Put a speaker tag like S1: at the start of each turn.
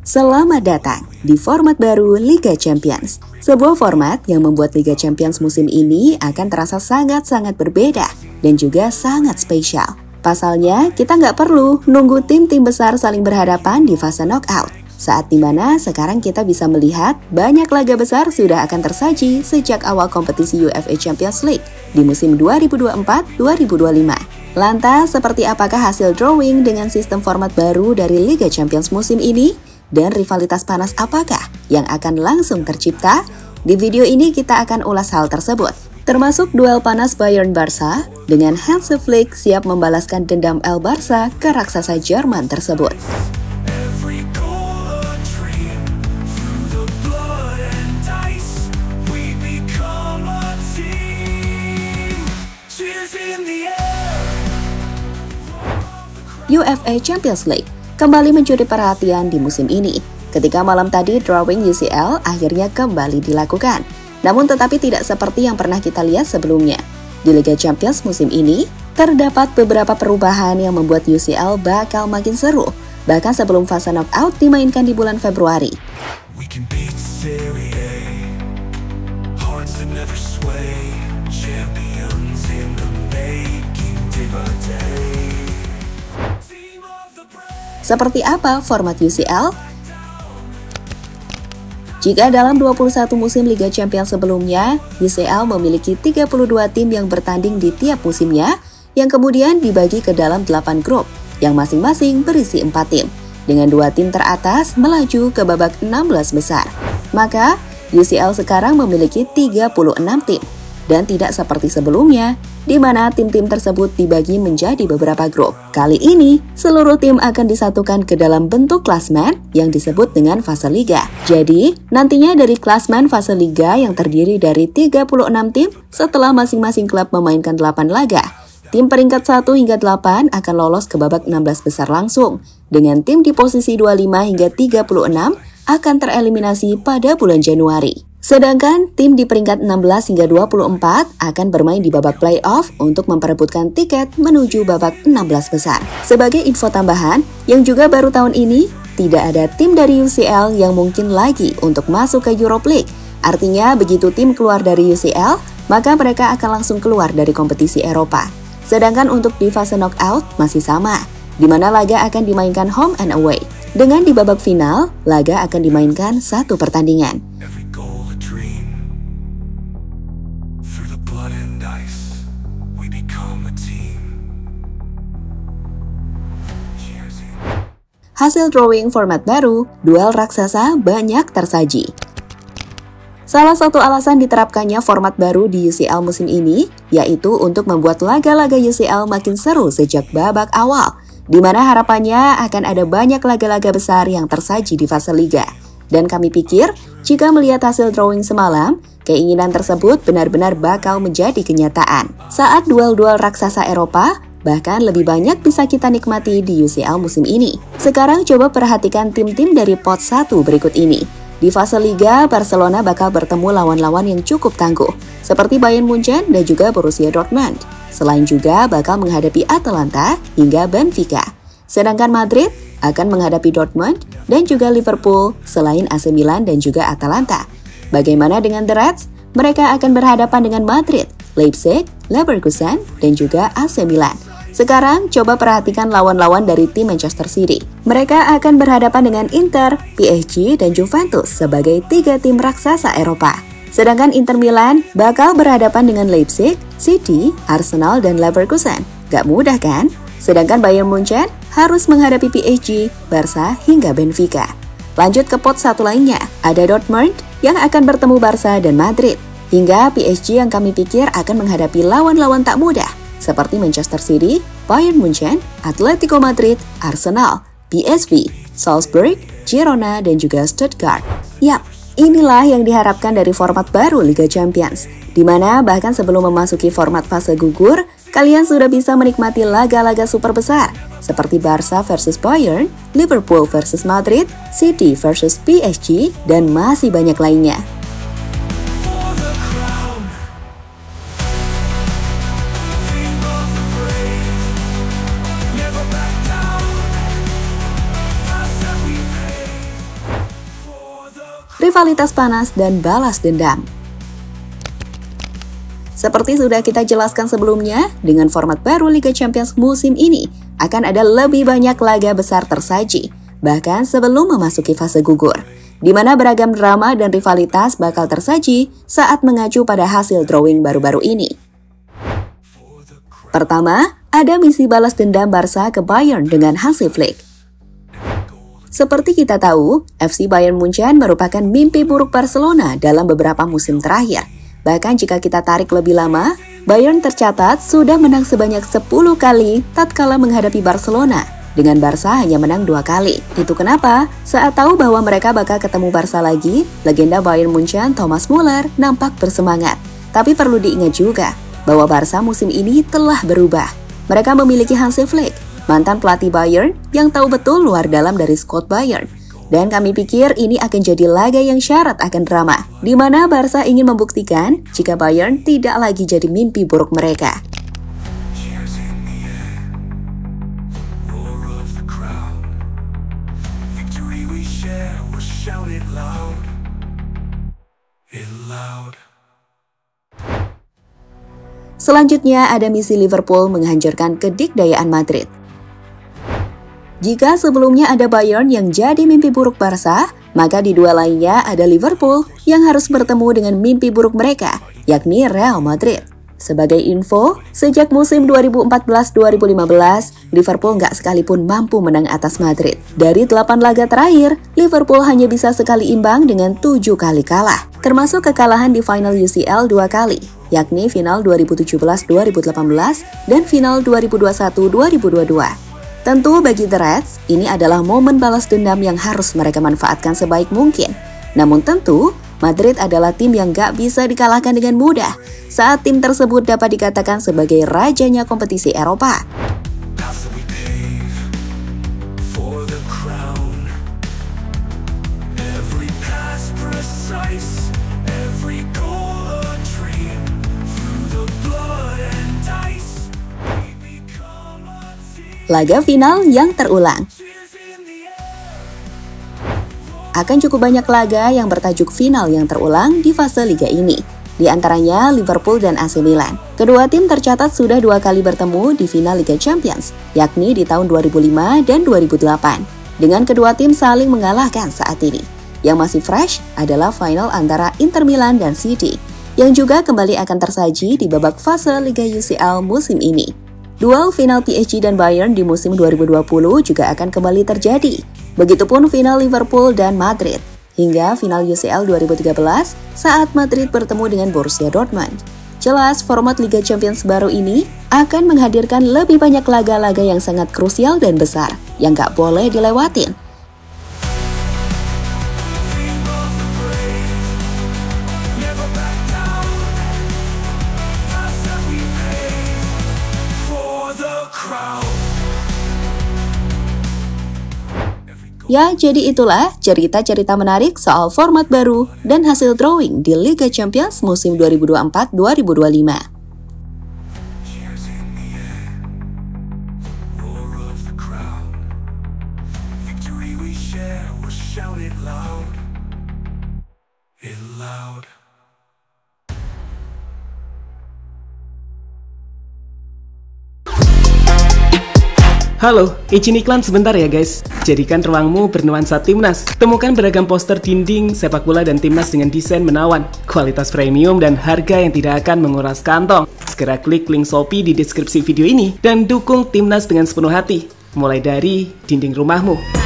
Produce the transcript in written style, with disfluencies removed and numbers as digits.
S1: Selamat datang di format baru Liga Champions. Sebuah format yang membuat Liga Champions musim ini akan terasa sangat-sangat berbeda dan juga sangat spesial. Pasalnya, kita nggak perlu nunggu tim-tim besar saling berhadapan di fase knockout. Saat dimana sekarang kita bisa melihat banyak laga besar sudah akan tersaji sejak awal kompetisi UEFA Champions League di musim 2024-2025. Lantas, seperti apakah hasil drawing dengan sistem format baru dari Liga Champions musim ini? Dan rivalitas panas apakah yang akan langsung tercipta? Di video ini kita akan ulas hal tersebut, termasuk duel panas Bayern-Barca dengan Hansi Flick siap membalaskan dendam El Barça ke raksasa Jerman tersebut. UEFA Champions League kembali mencuri perhatian di musim ini, ketika malam tadi drawing UCL akhirnya kembali dilakukan. Namun tetapi tidak seperti yang pernah kita lihat sebelumnya. Di Liga Champions musim ini, terdapat beberapa perubahan yang membuat UCL bakal makin seru, bahkan sebelum fase knockout dimainkan di bulan Februari. Seperti apa format UCL? Jika dalam 21 musim Liga Champions sebelumnya, UCL memiliki 32 tim yang bertanding di tiap musimnya, yang kemudian dibagi ke dalam 8 grup, yang masing-masing berisi 4 tim, dengan 2 tim teratas melaju ke babak 16 besar. Maka, UCL sekarang memiliki 36 tim, dan tidak seperti sebelumnya, di mana tim-tim tersebut dibagi menjadi beberapa grup. Kali ini, seluruh tim akan disatukan ke dalam bentuk klasmen yang disebut dengan fase liga. Jadi, nantinya dari klasmen fase liga yang terdiri dari 36 tim, setelah masing-masing klub memainkan 8 laga, tim peringkat 1 hingga 8 akan lolos ke babak 16 besar langsung, dengan tim di posisi 25 hingga 36 akan tereliminasi pada bulan Januari. Sedangkan tim di peringkat 16 hingga 24 akan bermain di babak playoff untuk memperebutkan tiket menuju babak 16 besar. Sebagai info tambahan, yang juga baru tahun ini, tidak ada tim dari UCL yang mungkin lagi untuk masuk ke Europa League. Artinya, begitu tim keluar dari UCL, maka mereka akan langsung keluar dari kompetisi Eropa. Sedangkan untuk di fase knockout masih sama, di mana laga akan dimainkan home and away. Dengan di babak final, laga akan dimainkan 1 pertandingan. Hasil drawing format baru, duel raksasa banyak tersaji. Salah satu alasan diterapkannya format baru di UCL musim ini, yaitu untuk membuat laga-laga UCL makin seru sejak babak awal, di mana harapannya akan ada banyak laga-laga besar yang tersaji di fase liga. Dan kami pikir, jika melihat hasil drawing semalam, keinginan tersebut benar-benar bakal menjadi kenyataan. Saat duel-duel raksasa Eropa, bahkan lebih banyak bisa kita nikmati di UCL musim ini. Sekarang coba perhatikan tim-tim dari pot 1 berikut ini. Di fase Liga, Barcelona bakal bertemu lawan-lawan yang cukup tangguh, seperti Bayern Munchen dan juga Borussia Dortmund. Selain juga bakal menghadapi Atalanta hingga Benfica. Sedangkan Madrid akan menghadapi Dortmund dan juga Liverpool selain AC Milan dan juga Atalanta. Bagaimana dengan The Reds? Mereka akan berhadapan dengan Madrid, Leipzig, Leverkusen, dan juga AC Milan. Sekarang, coba perhatikan lawan-lawan dari tim Manchester City. Mereka akan berhadapan dengan Inter, PSG, dan Juventus sebagai 3 tim raksasa Eropa. Sedangkan Inter Milan bakal berhadapan dengan Leipzig, City, Arsenal, dan Leverkusen. Gak mudah kan? Sedangkan Bayern Munchen harus menghadapi PSG, Barca, hingga Benfica. Lanjut ke pot 1 lainnya, ada Dortmund yang akan bertemu Barca dan Madrid. Hingga PSG yang kami pikir akan menghadapi lawan-lawan tak mudah, seperti Manchester City, Bayern Munchen, Atletico Madrid, Arsenal, PSV, Salzburg, Girona, dan juga Stuttgart. Yap, inilah yang diharapkan dari format baru Liga Champions, di mana bahkan sebelum memasuki format fase gugur, kalian sudah bisa menikmati laga-laga super besar, seperti Barca versus Bayern, Liverpool versus Madrid, City versus PSG, dan masih banyak lainnya. rivalitas panas, dan balas dendam. Seperti sudah kita jelaskan sebelumnya, dengan format baru Liga Champions musim ini, akan ada lebih banyak laga besar tersaji, bahkan sebelum memasuki fase gugur, di mana beragam drama dan rivalitas bakal tersaji saat mengacu pada hasil drawing baru-baru ini. Pertama, ada misi balas dendam Barca ke Bayern dengan Hansi Flick. Seperti kita tahu, FC Bayern Munchen merupakan mimpi buruk Barcelona dalam beberapa musim terakhir. Bahkan jika kita tarik lebih lama, Bayern tercatat sudah menang sebanyak 10 kali tatkala menghadapi Barcelona, dengan Barca hanya menang 2 kali. Itu kenapa saat tahu bahwa mereka bakal ketemu Barca lagi, legenda Bayern Munchen Thomas Müller nampak bersemangat. Tapi perlu diingat juga bahwa Barca musim ini telah berubah. Mereka memiliki Hansi Flick, mantan pelatih Bayern yang tahu betul luar dalam dari skuad Bayern. Dan kami pikir ini akan jadi laga yang syarat akan drama, di mana Barca ingin membuktikan jika Bayern tidak lagi jadi mimpi buruk mereka. Selanjutnya ada misi Liverpool menghancurkan kedikdayaan Madrid. Jika sebelumnya ada Bayern yang jadi mimpi buruk Barca, maka di duel lainnya ada Liverpool yang harus bertemu dengan mimpi buruk mereka, yakni Real Madrid. Sebagai info, sejak musim 2014-2015, Liverpool nggak sekalipun mampu menang atas Madrid. Dari 8 laga terakhir, Liverpool hanya bisa sekali imbang dengan 7 kali kalah, termasuk kekalahan di final UCL 2 kali, yakni final 2017-2018 dan final 2021-2022. Tentu bagi The Reds, ini adalah momen balas dendam yang harus mereka manfaatkan sebaik mungkin. Namun tentu, Madrid adalah tim yang gak bisa dikalahkan dengan mudah saat tim tersebut dapat dikatakan sebagai rajanya kompetisi Eropa. Laga final yang terulang. Akan cukup banyak laga yang bertajuk final yang terulang di fase liga ini. Di antaranya Liverpool dan AC Milan. Kedua tim tercatat sudah 2 kali bertemu di final Liga Champions, yakni di tahun 2005 dan 2008. Dengan kedua tim saling mengalahkan saat ini. Yang masih fresh adalah final antara Inter Milan dan City, yang juga kembali akan tersaji di babak fase Liga UCL musim ini. Duel final PSG dan Bayern di musim 2020 juga akan kembali terjadi. Begitupun final Liverpool dan Madrid, hingga final UCL 2013 saat Madrid bertemu dengan Borussia Dortmund. Jelas, format Liga Champions baru ini akan menghadirkan lebih banyak laga-laga yang sangat krusial dan besar, yang gak boleh dilewatin. Ya, jadi itulah cerita-cerita menarik soal format baru dan hasil drawing di Liga Champions musim 2024-2025.
S2: Halo, izin iklan sebentar ya guys. Jadikan ruangmu bernuansa timnas. Temukan beragam poster dinding, sepak bola dan timnas dengan desain menawan, kualitas premium dan harga yang tidak akan menguras kantong. Segera klik link Shopee di deskripsi video ini dan dukung timnas dengan sepenuh hati. Mulai dari dinding rumahmu.